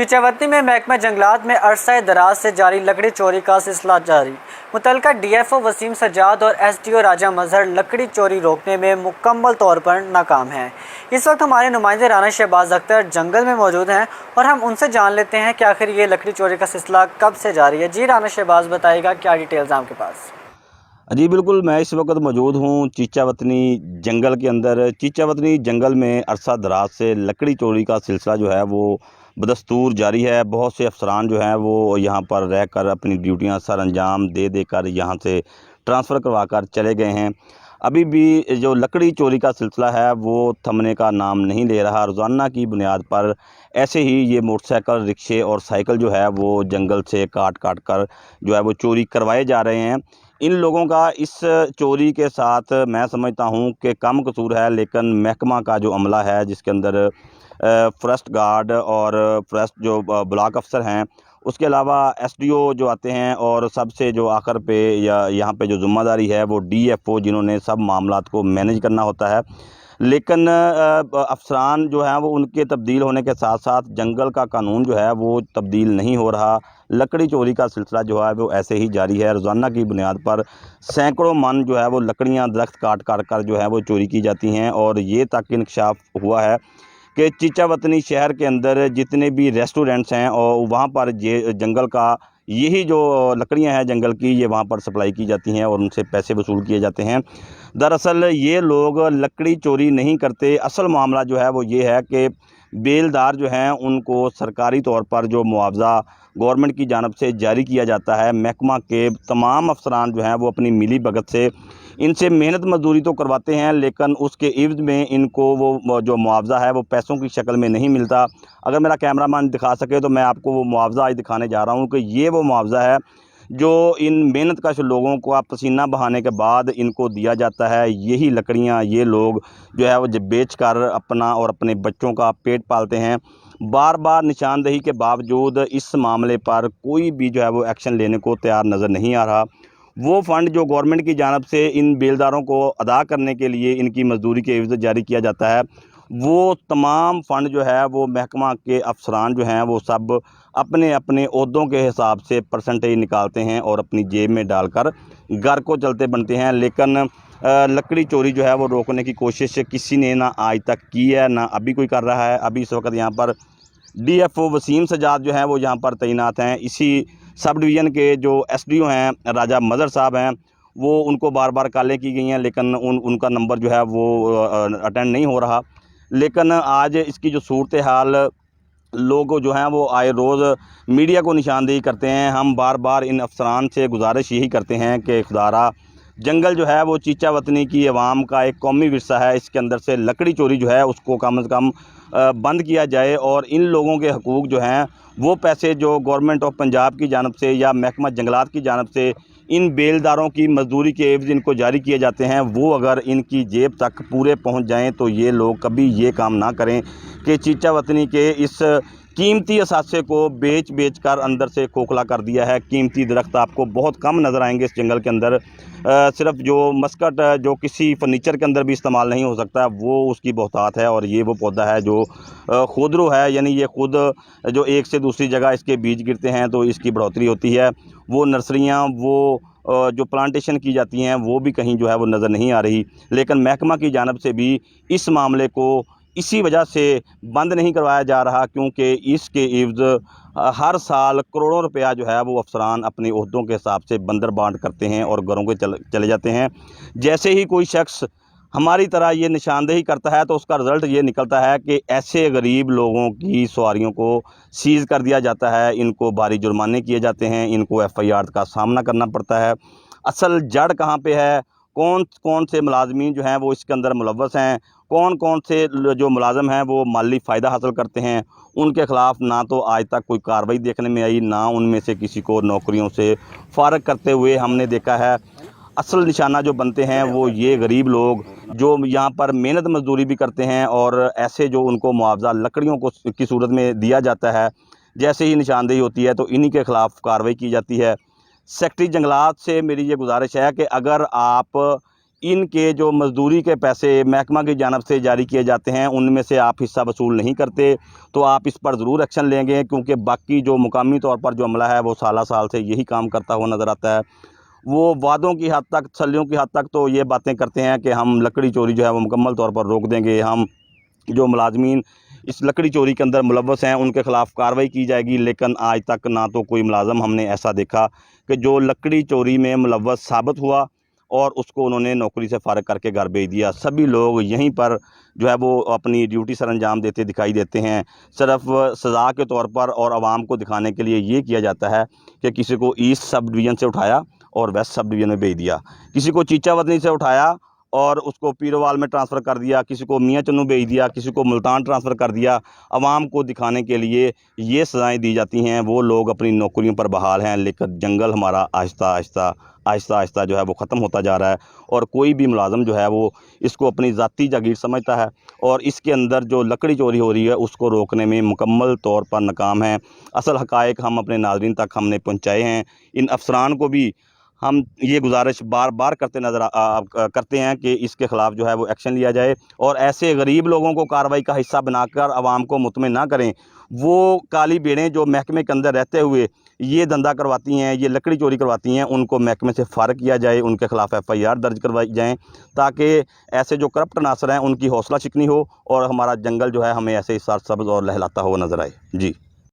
चिचावती में महकमा जंगलात में अरसा दराज से जारी लकड़ी चोरी का सिलसिला जारी। मुतलका DFO वसीम सजाद और SDO राजा मजहर लकड़ी चोरी रोकने में मुकम्मल तौर पर नाकाम हैं। इस वक्त हमारे नुमाइंदे राना शहबाज अख्तर जंगल में मौजूद हैं और हम उनसे जान लेते हैं कि आखिर ये लकड़ी चोरी का सिलसिला कब से जारी है। जी राना शहबाज, बताइएगा क्या डिटेल्स हैं आपके पास? जी बिल्कुल, मैं इस वक्त मौजूद हूँ चीचावतनी जंगल के अंदर। चीचावतनी जंगल में अरसा दराज से लकड़ी चोरी का सिलसिला जो है वो बदस्तूर जारी है। बहुत से अफसरान जो हैं वो यहाँ पर रहकर अपनी ड्यूटियाँ सर अंजाम दे देकर यहाँ से ट्रांसफ़र करवा कर चले गए हैं। अभी भी जो लकड़ी चोरी का सिलसिला है वो थमने का नाम नहीं ले रहा। रोज़ाना की बुनियाद पर ऐसे ही ये मोटरसाइकिल, रिक्शे और साइकिल जो है वो जंगल से काट काट कर जो है वो चोरी करवाए जा रहे हैं। इन लोगों का इस चोरी के साथ मैं समझता हूँ कि कम कसूर है, लेकिन महकमा का जो अमला है जिसके अंदर फॉरेस्ट गार्ड और फॉरेस्ट जो ब्लॉक अफसर हैं, उसके अलावा SDO जो आते हैं, और सबसे जो आखिर पे या यहाँ पे जो ज़िम्मेदारी है वो DFO, जिन्होंने सब मामलात को मैनेज करना होता है। लेकिन अफसरान जो हैं वो उनके तब्दील होने के साथ साथ जंगल का कानून जो है वो तब्दील नहीं हो रहा। लकड़ी चोरी का सिलसिला जो है वो ऐसे ही जारी है। रोज़ाना की बुनियाद पर सैकड़ों मन जो है वो लकड़ियां दरख्त काट काट कर जो है वो चोरी की जाती हैं। और ये तक इंकशाफ हुआ है कि चीचावतनी शहर के अंदर जितने भी रेस्टोरेंट्स हैं और वहाँ पर ये जंगल का यही जो लकड़ियाँ हैं जंगल की, ये वहाँ पर सप्लाई की जाती हैं और उनसे पैसे वसूल किए जाते हैं। दरअसल ये लोग लकड़ी चोरी नहीं करते। असल मामला जो है वो ये है कि बेलदार जो हैं उनको सरकारी तौर पर जो मुआवजा गवर्नमेंट की जानिब से जारी किया जाता है, महकमा के तमाम अफसरान जो हैं वो अपनी मिली भगत से इनसे मेहनत मजदूरी तो करवाते हैं, लेकिन उसके इवज़ में इनको वो जो मुआवजा है वो पैसों की शक्ल में नहीं मिलता। अगर मेरा कैमरामैन दिखा सके तो मैं आपको वो मुआवजा आज दिखाने जा रहा हूँ कि ये वो मुआवजा है जो इन मेहनतकश लोगों को आप पसीना बहाने के बाद इनको दिया जाता है। यही लकड़ियाँ ये लोग जो है वो बेच कर अपना और अपने बच्चों का पेट पालते हैं। बार बार निशानदेही के बावजूद इस मामले पर कोई भी जो है वो एक्शन लेने को तैयार नज़र नहीं आ रहा। वो फ़ंड जो गवर्नमेंट की जानिब से इन बेलदारों को अदा करने के लिए इनकी मजदूरी के एवज़ जारी किया जाता है, वो तमाम फ़ंड जो है वो महकमा के अफसरान जो हैं वो सब अपने अपने ओहदों के हिसाब से परसेंटेज निकालते हैं और अपनी जेब में डालकर घर को चलते बनते हैं। लेकिन लकड़ी चोरी जो है वो रोकने की कोशिश किसी ने ना आज तक की है, ना अभी कोई कर रहा है। अभी इस वक्त यहाँ पर DFO वसीम सजाद जो हैं वो यहाँ पर तैनात हैं। इसी सब डिवीज़न के जो SDO हैं राजा मजहर साहब हैं, वो उनको बार बार कॉलें की गई हैं, लेकिन उनका नंबर जो है वो अटेंड नहीं हो रहा। लेकिन आज इसकी जो सूरत हाल, लोग जो हैं वो आए रोज़ मीडिया को निशानदेही करते हैं। हम बार बार इन अफसरान से गुजारिश यही करते हैं कि खुदारा जंगल जो है वो चीचावतनी की आवाम का एक कौमी विरसा है, इसके अंदर से लकड़ी चोरी जो है उसको कम से कम बंद किया जाए और इन लोगों के हकूक़ जो हैं वो पैसे जो गवर्नमेंट ऑफ पंजाब की जानिब से या महकमा जंगलात की जानिब से इन बेलदारों की मजदूरी के एवज़ इनको जारी किए जाते हैं, वो अगर इनकी जेब तक पूरे पहुंच जाएं तो ये लोग कभी ये काम ना करें कि चीचावतनी के इस कीमती असासे को बेच बेच कर अंदर से खोखला कर दिया है। कीमती दरख्त आपको बहुत कम नज़र आएंगे इस जंगल के अंदर। सिर्फ जो मस्कट जो किसी फर्नीचर के अंदर भी इस्तेमाल नहीं हो सकता, वो उसकी बहुतात है। और ये वो पौधा है जो खुदरू है, यानी ये खुद जो एक से दूसरी जगह इसके बीज गिरते हैं तो इसकी बढ़ोतरी होती है। वो नर्सरियाँ, वो जो प्लांटेशन की जाती हैं वो भी कहीं जो है वो नज़र नहीं आ रही। लेकिन महकमा की जानिब से भी इस मामले को इसी वजह से बंद नहीं करवाया जा रहा क्योंकि इसके इवज़ हर साल करोड़ों रुपया जो है वो अफसरान अपने ओहदों के हिसाब से बंदर बांट करते हैं और घरों के चले जाते हैं। जैसे ही कोई शख्स हमारी तरह ये निशानदेही करता है तो उसका रिज़ल्ट ये निकलता है कि ऐसे गरीब लोगों की सवारियों को सीज़ कर दिया जाता है, इनको भारी जुर्माने किए जाते हैं, इनको FIR का सामना करना पड़ता है। असल जड़ कहाँ पे है, कौन कौन से मुलाजमीन जो हैं वो इसके अंदर मुलव्वस हैं, कौन कौन से जो मुलाजम हैं वो माली फ़ायदा हासिल करते हैं, उनके ख़िलाफ़ ना तो आज तक कोई कार्रवाई देखने में आई, ना उनमें से किसी को नौकरियों से फ़ारग करते हुए हमने देखा है। असल निशाना जो बनते हैं वो ये गरीब लोग जो यहाँ पर मेहनत मजदूरी भी करते हैं और ऐसे जो उनको मुआवजा लकड़ियों को की सूरत में दिया जाता है, जैसे ही निशानदेही होती है तो इन्हीं के ख़िलाफ़ कार्रवाई की जाती है। सेक्रेटरी जंगलात से मेरी ये गुजारिश है कि अगर आप इनके जो मजदूरी के पैसे महकमा की जानब से जारी किए जाते हैं उनमें से आप हिस्सा वसूल नहीं करते तो आप इस पर ज़रूर एक्शन लेंगे, क्योंकि बाकी जो मुकामी तौर पर जो अमला है वो साल से यही काम करता हुआ नज़र आता है। वो वादों की हद तक, तसल्लियों की हद तक तो ये बातें करते हैं कि हम लकड़ी चोरी जो है वो मुकम्मल तौर पर रोक देंगे, हम जो मुलाजमीन इस लकड़ी चोरी के अंदर मुलव्वस हैं उनके ख़िलाफ़ कार्रवाई की जाएगी। लेकिन आज तक ना तो कोई मुलाज़म हमने ऐसा देखा कि जो लकड़ी चोरी में मुलव्वस साबित हुआ और उसको उन्होंने नौकरी से फ़ारिग करके घर भेज दिया। सभी लोग यहीं पर जो है वो अपनी ड्यूटी सर अंजाम देते दिखाई देते हैं। सिर्फ सज़ा के तौर पर और आवाम को दिखाने के लिए ये किया जाता है कि किसी को ईस्ट सब डिवीज़न से उठाया और वेस्ट सब डिवीज़न में भेज दिया, किसी को चीचा वतनी से उठाया और उसको पीरोवाल में ट्रांसफ़र कर दिया, किसी को मियाँ चन्नू भेज दिया, किसी को मुल्तान ट्रांसफ़र कर दिया। आवाम को दिखाने के लिए ये सज़ाएँ दी जाती हैं। वो लोग अपनी नौकरियों पर बहाल हैं, लेकिन जंगल हमारा आहिस्ता जो है वो ख़त्म होता जा रहा है और कोई भी मुलाज़म जो है वो इसको अपनी ज़ाती जागीर समझता है और इसके अंदर जो लकड़ी चोरी हो रही है उसको रोकने में मुकम्मल तौर पर नाकाम है। असल हक़ाइक़ हम अपने नाज़रीन तक हमने पहुँचाए हैं। इन अफसरान को भी हम ये गुजारिश बार बार करते हैं कि इसके ख़िलाफ़ जो है वो एक्शन लिया जाए और ऐसे गरीब लोगों को कार्रवाई का हिस्सा बनाकर आवाम को मुतमिन ना करें। वो काली भेड़ें जो महकमे के अंदर रहते हुए ये धंधा करवाती हैं, ये लकड़ी चोरी करवाती हैं, उनको महकमे से फ़ारिग किया जाए, उनके ख़िलाफ़ FIR दर्ज करवाई जाएँ ताकि ऐसे जो करप्ट अनासर हैं उनकी हौसला शिकनी हो और हमारा जंगल जो है हमें ऐसे ही सरसब्ज़ और लहलाता हुआ नज़र आए। जी।